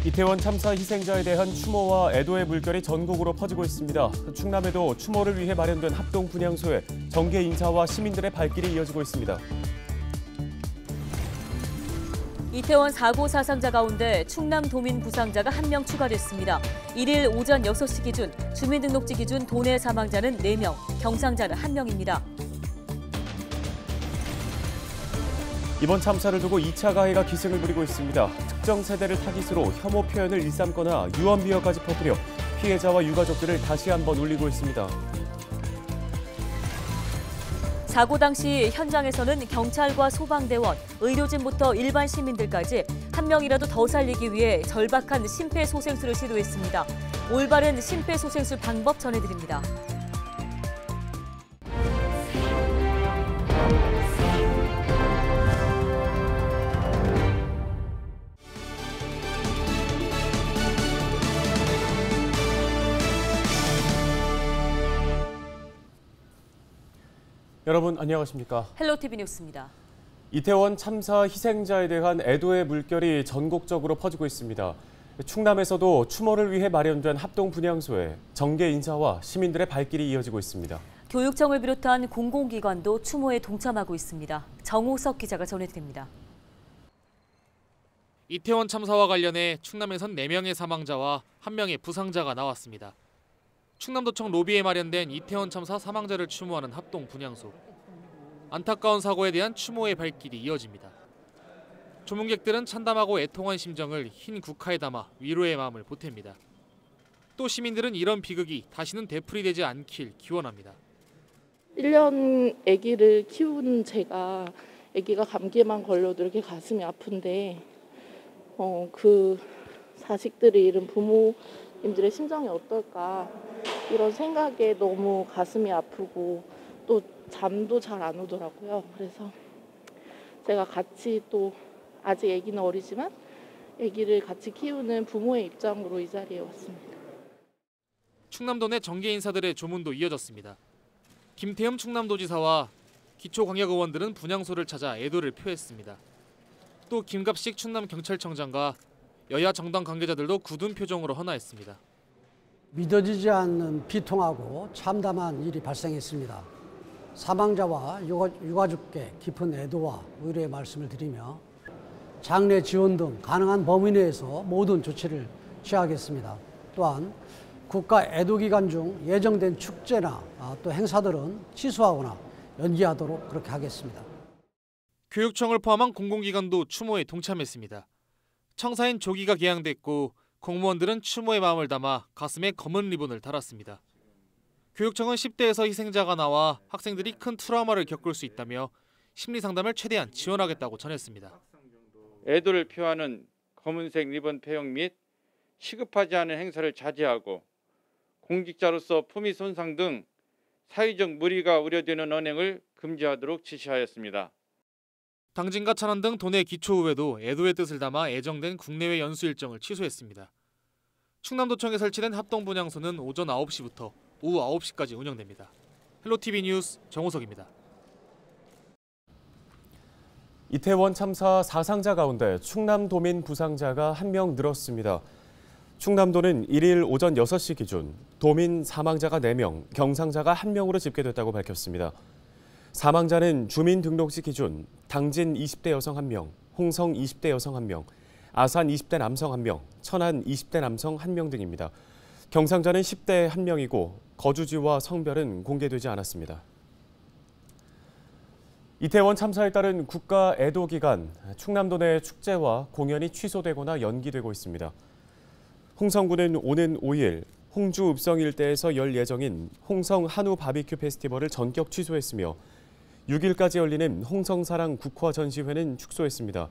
이태원 참사 희생자에 대한 추모와 애도의 물결이 전국으로 퍼지고 있습니다. 충남에도 추모를 위해 마련된 합동 분향소에 정계 인사와 시민들의 발길이 이어지고 있습니다. 이태원 사고 사상자 가운데 충남 도민 부상자가 1명 추가됐습니다. 1일 오전 6시 기준 주민등록지 기준 도내 사망자는 4명, 경상자는 1명입니다. 이번 참사를 두고 2차 가해가 기승을 부리고 있습니다. 특정 세대를 타깃으로 혐오 표현을 일삼거나 유언비어까지 퍼뜨려 피해자와 유가족들을 다시 한번 울리고 있습니다. 사고 당시 현장에서는 경찰과 소방대원, 의료진부터 일반 시민들까지 한 명이라도 더 살리기 위해 절박한 심폐소생술을 시도했습니다. 올바른 심폐소생술 방법 전해드립니다. 여러분 안녕하십니까? 헬로티비 뉴스입니다. 이태원 참사 희생자에 대한 애도의 물결이 전국적으로 퍼지고 있습니다. 충남에서도 추모를 위해 마련된 합동 분향소에 정계 인사와 시민들의 발길이 이어지고 있습니다. 교육청을 비롯한 공공기관도 추모에 동참하고 있습니다. 정호석 기자가 전해드립니다. 이태원 참사와 관련해 충남에선 4명의 사망자와 1명의 부상자가 나왔습니다. 충남도청 로비에 마련된 이태원 참사 사망자를 추모하는 합동 분향소. 안타까운 사고에 대한 추모의 발길이 이어집니다. 조문객들은 참담하고 애통한 심정을 흰 국화에 담아 위로의 마음을 보탭니다. 또 시민들은 이런 비극이 다시는 되풀이되지 않길 기원합니다. 1년 아기를 키운 제가 아기가 감기에만 걸려도 이렇게 가슴이 아픈데 그 자식들이 잃은 부모님들의 심정이 어떨까 이런 생각에 너무 가슴이 아프고 또 잠도 잘 안 오더라고요. 그래서 제가 같이 또 아직 아기는 어리지만 아기를 같이 키우는 부모의 입장으로 이 자리에 왔습니다. 충남도 내 정계 인사들의 조문도 이어졌습니다. 김태흠 충남도지사와 기초광역의원들은 분향소를 찾아 애도를 표했습니다. 또 김갑식 충남경찰청장과 여야 정당 관계자들도 굳은 표정으로 헌화했습니다. 믿어지지 않는 비통하고 참담한 일이 발생했습니다. 사망자와 유가족께 깊은 애도와 의료의 말씀을 드리며 장례 지원 등 가능한 범위 내에서 모든 조치를 취하겠습니다. 또한 국가 애도 기간 중 예정된 축제나 또 행사들은 취소하거나 연기하도록 그렇게 하겠습니다. 교육청을 포함한 공공기관도 추모에 동참했습니다. 청사인 조기가 개항됐고 공무원들은 추모의 마음을 담아 가슴에 검은 리본을 달았습니다. 교육청은 10대에서 희생자가 나와 학생들이 큰 트라우마를 겪을 수 있다며 심리상담을 최대한 지원하겠다고 전했습니다. 애도를 표하는 검은색 리본 폐용 및 시급하지 않은 행사를 자제하고 공직자로서 품위 손상 등 사회적 무리가 우려되는 언행을 금지하도록 지시하였습니다. 당진과 천안 등 도내 기초의회도 애도의 뜻을 담아 예정된 국내외 연수 일정을 취소했습니다. 충남도청에 설치된 합동 분향소는 오전 9시부터 오후 9시까지 운영됩니다. 헬로티비 뉴스 정호석입니다. 이태원 참사 사상자 가운데 충남도민 부상자가 1명 늘었습니다. 충남도는 1일 오전 6시 기준 도민 사망자가 4명, 경상자가 1명으로 집계됐다고 밝혔습니다. 사망자는 주민등록지 기준 당진 20대 여성 1명, 홍성 20대 여성 1명, 아산 20대 남성 1명, 천안 20대 남성 1명 등입니다. 경상자는 10대 1명이고 거주지와 성별은 공개되지 않았습니다. 이태원 참사에 따른 국가 애도 기간, 충남도 내 축제와 공연이 취소되거나 연기되고 있습니다. 홍성군은 오는 5일 홍주 읍성 일대에서 열 예정인 홍성 한우 바비큐 페스티벌을 전격 취소했으며 6일까지 열리는 홍성사랑 국화 전시회는 축소했습니다.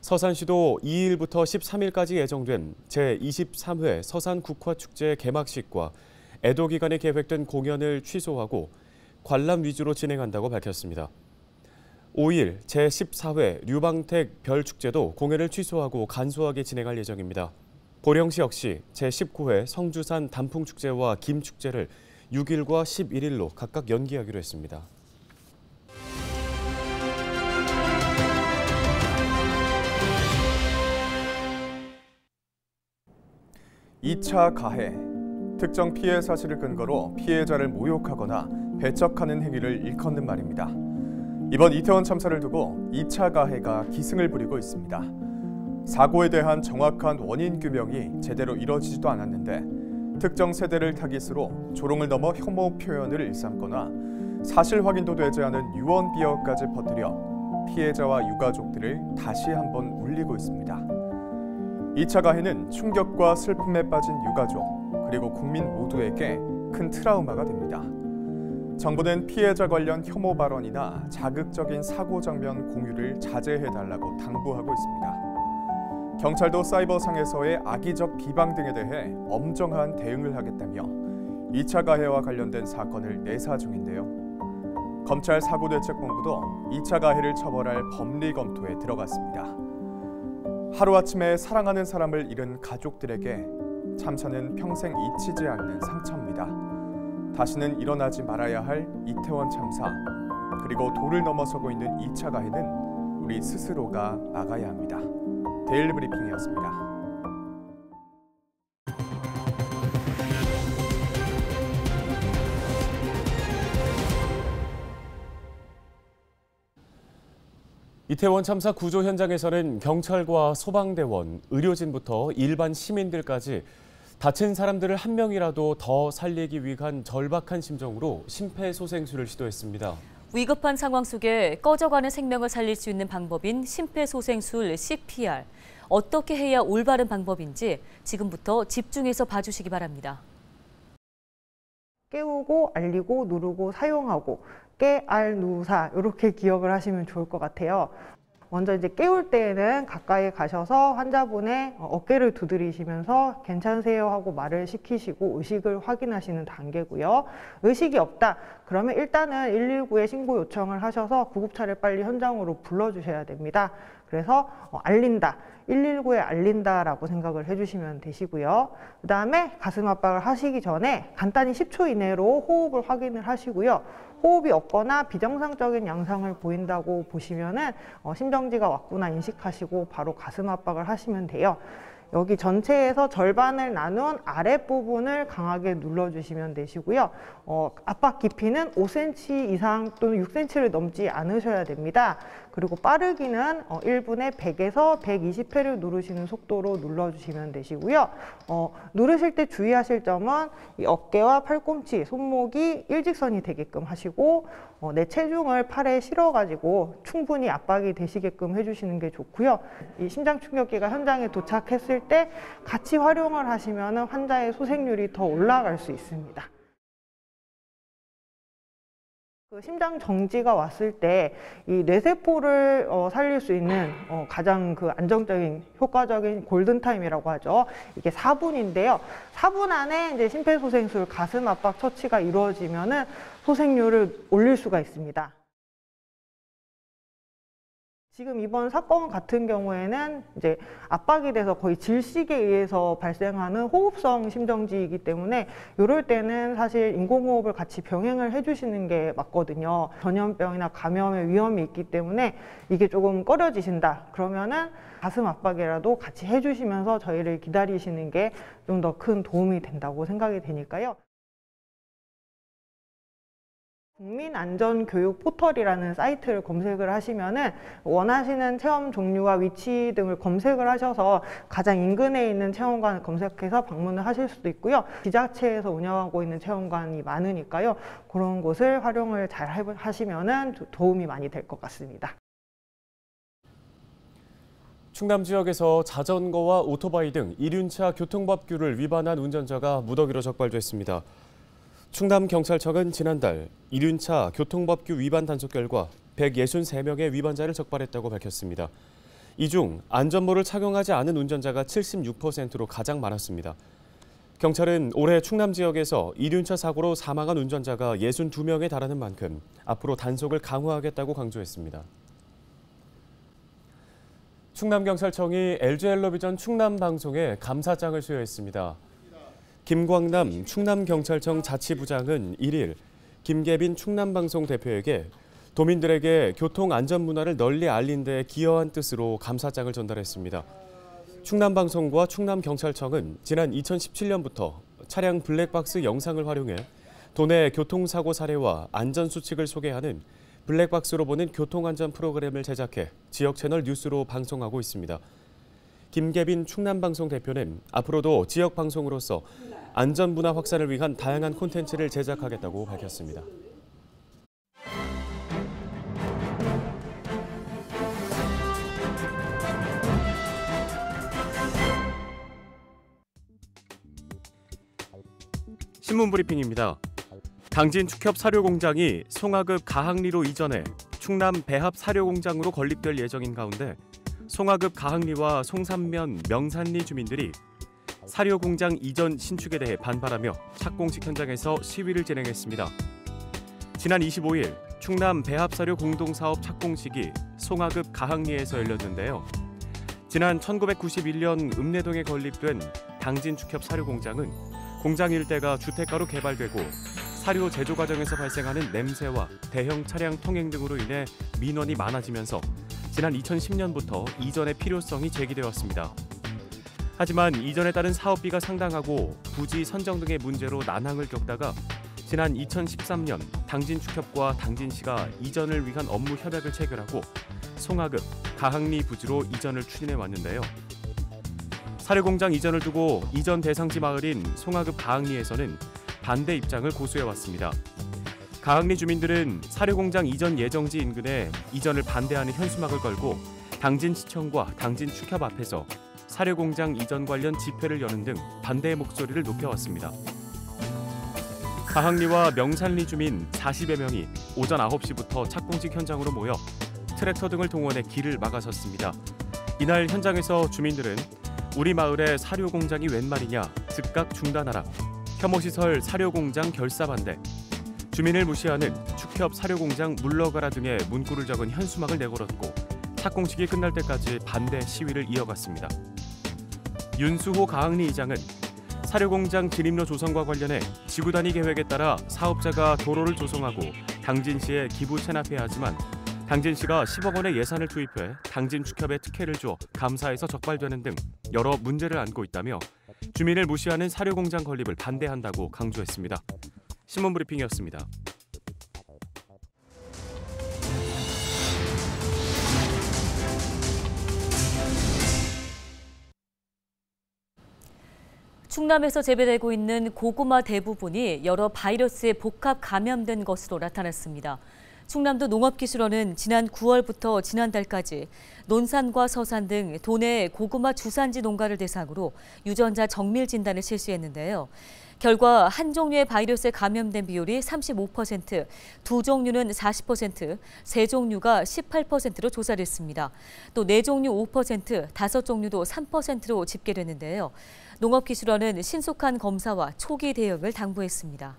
서산시도 2일부터 13일까지 예정된 제23회 서산국화축제 개막식과 애도 기간에 계획된 공연을 취소하고 관람 위주로 진행한다고 밝혔습니다. 5일 제14회 류방택 별축제도 공연을 취소하고 간소하게 진행할 예정입니다. 보령시 역시 제19회 성주산 단풍축제와 김축제를 6일과 11일로 각각 연기하기로 했습니다. 2차 가해, 특정 피해 사실을 근거로 피해자를 모욕하거나 배척하는 행위를 일컫는 말입니다. 이번 이태원 참사를 두고 2차 가해가 기승을 부리고 있습니다. 사고에 대한 정확한 원인 규명이 제대로 이뤄지지도 않았는데 특정 세대를 타깃으로 조롱을 넘어 혐오 표현을 일삼거나 사실 확인도 되지 않은 유언 비어까지 퍼뜨려 피해자와 유가족들을 다시 한번 울리고 있습니다. 2차 가해는 충격과 슬픔에 빠진 유가족 그리고 국민 모두에게 큰 트라우마가 됩니다. 정부는 피해자 관련 혐오 발언이나 자극적인 사고 장면 공유를 자제해달라고 당부하고 있습니다. 경찰도 사이버상에서의 악의적 비방 등에 대해 엄정한 대응을 하겠다며 2차 가해와 관련된 사건을 내사 중인데요. 검찰 사고대책본부도 2차 가해를 처벌할 법리 검토에 들어갔습니다. 하루아침에 사랑하는 사람을 잃은 가족들에게 참사는 평생 잊히지 않는 상처입니다. 다시는 일어나지 말아야 할 이태원 참사, 그리고 도를 넘어서고 있는 2차 가해는 우리 스스로가 막아야 합니다. 데일리 브리핑이었습니다. 이태원 참사 구조 현장에서는 경찰과 소방대원, 의료진부터 일반 시민들까지 다친 사람들을 한 명이라도 더 살리기 위한 절박한 심정으로 심폐소생술을 시도했습니다. 위급한 상황 속에 꺼져가는 생명을 살릴 수 있는 방법인 심폐소생술 CPR. 어떻게 해야 올바른 방법인지 지금부터 집중해서 봐주시기 바랍니다. 깨우고, 알리고, 누르고, 사용하고, 깨, 알, 누, 사 이렇게 기억을 하시면 좋을 것 같아요. 먼저 이제 깨울 때에는 가까이 가셔서 환자분의 어깨를 두드리시면서 괜찮으세요 하고 말을 시키시고 의식을 확인하시는 단계고요. 의식이 없다 그러면 일단은 119에 신고 요청을 하셔서 구급차를 빨리 현장으로 불러주셔야 됩니다. 그래서 알린다, 119에 알린다라고 생각을 해주시면 되시고요. 그 다음에 가슴 압박을 하시기 전에 간단히 10초 이내로 호흡을 확인을 하시고요. 호흡이 없거나 비정상적인 양상을 보인다고 보시면은 심정지가 왔구나 인식하시고 바로 가슴 압박을 하시면 돼요. 여기 전체에서 절반을 나눈 아랫부분을 강하게 눌러주시면 되시고요. 압박 깊이는 5cm 이상 또는 6cm를 넘지 않으셔야 됩니다. 그리고 빠르기는 1분에 100에서 120회를 누르시는 속도로 눌러주시면 되시고요. 누르실 때 주의하실 점은 이 어깨와 팔꿈치, 손목이 일직선이 되게끔 하시고 내 체중을 팔에 실어가지고 충분히 압박이 되시게끔 해주시는 게 좋고요. 이 심장 충격기가 현장에 도착했을 때 같이 활용을 하시면 환자의 소생률이 더 올라갈 수 있습니다. 그 심장 정지가 왔을 때 이 뇌세포를 살릴 수 있는 가장 그 안정적인 효과적인 골든타임이라고 하죠. 이게 4분인데요. 4분 안에 이제 심폐소생술 가슴 압박 처치가 이루어지면은 소생률을 올릴 수가 있습니다. 지금 이번 사건 같은 경우에는 이제 압박이 돼서 거의 질식에 의해서 발생하는 호흡성 심정지이기 때문에 이럴 때는 사실 인공호흡을 같이 병행을 해주시는 게 맞거든요. 전염병이나 감염의 위험이 있기 때문에 이게 조금 꺼려지신다. 그러면은 가슴 압박이라도 같이 해주시면서 저희를 기다리시는 게 좀 더 큰 도움이 된다고 생각이 되니까요. 국민안전교육 포털이라는 사이트를 검색을 하시면은 원하시는 체험 종류와 위치 등을 검색을 하셔서 가장 인근에 있는 체험관을 검색해서 방문을 하실 수도 있고요. 지자체에서 운영하고 있는 체험관이 많으니까요. 그런 곳을 활용을 잘 하시면은 도움이 많이 될 것 같습니다. 충남 지역에서 자전거와 오토바이 등 이륜차 교통법규를 위반한 운전자가 무더기로 적발됐습니다. 충남경찰청은 지난달 이륜차 교통법규 위반 단속 결과 163명의 위반자를 적발했다고 밝혔습니다. 이 중 안전모를 착용하지 않은 운전자가 76%로 가장 많았습니다. 경찰은 올해 충남 지역에서 이륜차 사고로 사망한 운전자가 62명에 달하는 만큼 앞으로 단속을 강화하겠다고 강조했습니다. 충남경찰청이 LG엘러비전 충남방송에 감사장을 수여했습니다. 김광남 충남경찰청 자치부장은 1일 김계빈 충남방송 대표에게 도민들에게 교통안전문화를 널리 알린 데 기여한 뜻으로 감사장을 전달했습니다. 충남방송과 충남경찰청은 지난 2017년부터 차량 블랙박스 영상을 활용해 도내 교통사고 사례와 안전수칙을 소개하는 블랙박스로 보는 교통안전 프로그램을 제작해 지역 채널 뉴스로 방송하고 있습니다. 김계빈 충남방송 대표는 앞으로도 지역 방송으로서 안전문화 확산을 위한 다양한 콘텐츠를 제작하겠다고 밝혔습니다. 신문브리핑입니다. 당진 축협 사료공장이 송화급 가항리로 이전해 충남 배합 사료공장으로 건립될 예정인 가운데 송화급 가항리와 송산면 명산리 주민들이 사료공장 이전 신축에 대해 반발하며 착공식 현장에서 시위를 진행했습니다. 지난 25일 충남 배합사료 공동사업 착공식이 송화급 가항리에서 열렸는데요. 지난 1991년 읍내동에 건립된 당진 축협 사료공장은 공장 일대가 주택가로 개발되고 사료 제조 과정에서 발생하는 냄새와 대형 차량 통행 등으로 인해 민원이 많아지면서 지난 2010년부터 이전의 필요성이 제기되었습니다. 하지만 이전에 따른 사업비가 상당하고 부지 선정 등의 문제로 난항을 겪다가 지난 2013년 당진 축협과 당진시가 이전을 위한 업무 협약을 체결하고 송화급 가항리 부지로 이전을 추진해 왔는데요. 사료공장 이전을 두고 이전 대상지 마을인 송화급 가항리에서는 반대 입장을 고수해왔습니다. 가항리 주민들은 사료공장 이전 예정지 인근에 이전을 반대하는 현수막을 걸고 당진시청과 당진축협 앞에서 사료공장 이전 관련 집회를 여는 등 반대의 목소리를 높여왔습니다. 가항리와 명산리 주민 40여 명이 오전 9시부터 착공식 현장으로 모여 트랙터 등을 동원해 길을 막아섰습니다. 이날 현장에서 주민들은 우리 마을에 사료공장이 웬 말이냐, 즉각 중단하라, 혐오시설 사료공장 결사 반대, 주민을 무시하는 축협 사료공장 물러가라 등의 문구를 적은 현수막을 내걸었고 착공식이 끝날 때까지 반대 시위를 이어갔습니다. 윤수호 가항리 이장은 사료공장 진입로 조성과 관련해 지구 단위 계획에 따라 사업자가 도로를 조성하고 당진시에 기부 체납해야 하지만 당진시가 10억 원의 예산을 투입해 당진축협에 특혜를 줘 감사해서 적발되는 등 여러 문제를 안고 있다며 주민을 무시하는 사료공장 건립을 반대한다고 강조했습니다. 신문브리핑이었습니다. 충남에서 재배되고 있는 고구마 대부분이 여러 바이러스에 복합 감염된 것으로 나타났습니다. 충남도 농업기술원은 지난 9월부터 지난달까지 논산과 서산 등 도내 고구마 주산지 농가를 대상으로 유전자 정밀 진단을 실시했는데요. 결과 한 종류의 바이러스에 감염된 비율이 35%, 두 종류는 40%, 세 종류가 18%로 조사됐습니다. 또 네 종류 5%, 다섯 종류도 3%로 집계됐는데요. 농업기술원은 신속한 검사와 초기 대응을 당부했습니다.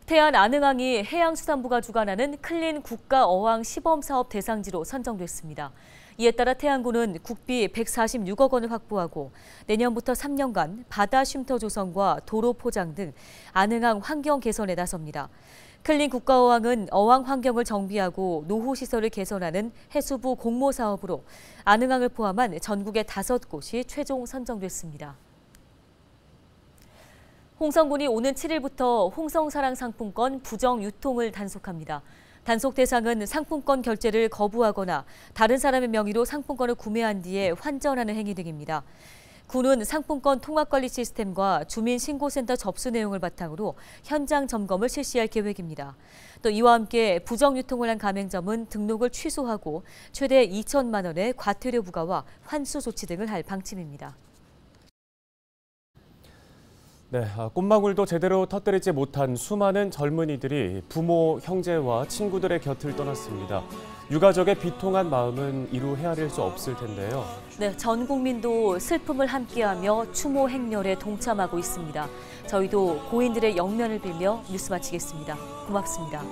태안 안흥항이 해양수산부가 주관하는 클린 국가 어항 시범사업 대상지로 선정됐습니다. 이에 따라 태안군은 국비 146억 원을 확보하고 내년부터 3년간 바다 쉼터 조성과 도로 포장 등 안흥항 환경 개선에 나섭니다. 클린 국가 어항은 어항 환경을 정비하고 노후시설을 개선하는 해수부 공모 사업으로 안흥항을 포함한 전국의 5곳이 최종 선정됐습니다. 홍성군이 오는 7일부터 홍성사랑 상품권 부정 유통을 단속합니다. 단속 대상은 상품권 결제를 거부하거나 다른 사람의 명의로 상품권을 구매한 뒤에 환전하는 행위 등입니다. 군은 상품권 통합관리 시스템과 주민신고센터 접수 내용을 바탕으로 현장 점검을 실시할 계획입니다. 또 이와 함께 부정 유통을 한 가맹점은 등록을 취소하고 최대 2천만 원의 과태료 부과와 환수 조치 등을 할 방침입니다. 네, 꽃망울도 제대로 터뜨리지 못한 수많은 젊은이들이 부모, 형제와 친구들의 곁을 떠났습니다. 유가족의 비통한 마음은 이루 헤아릴 수 없을 텐데요. 네, 전 국민도 슬픔을 함께하며 추모 행렬에 동참하고 있습니다. 저희도 고인들의 영면을 빌며 뉴스 마치겠습니다. 고맙습니다.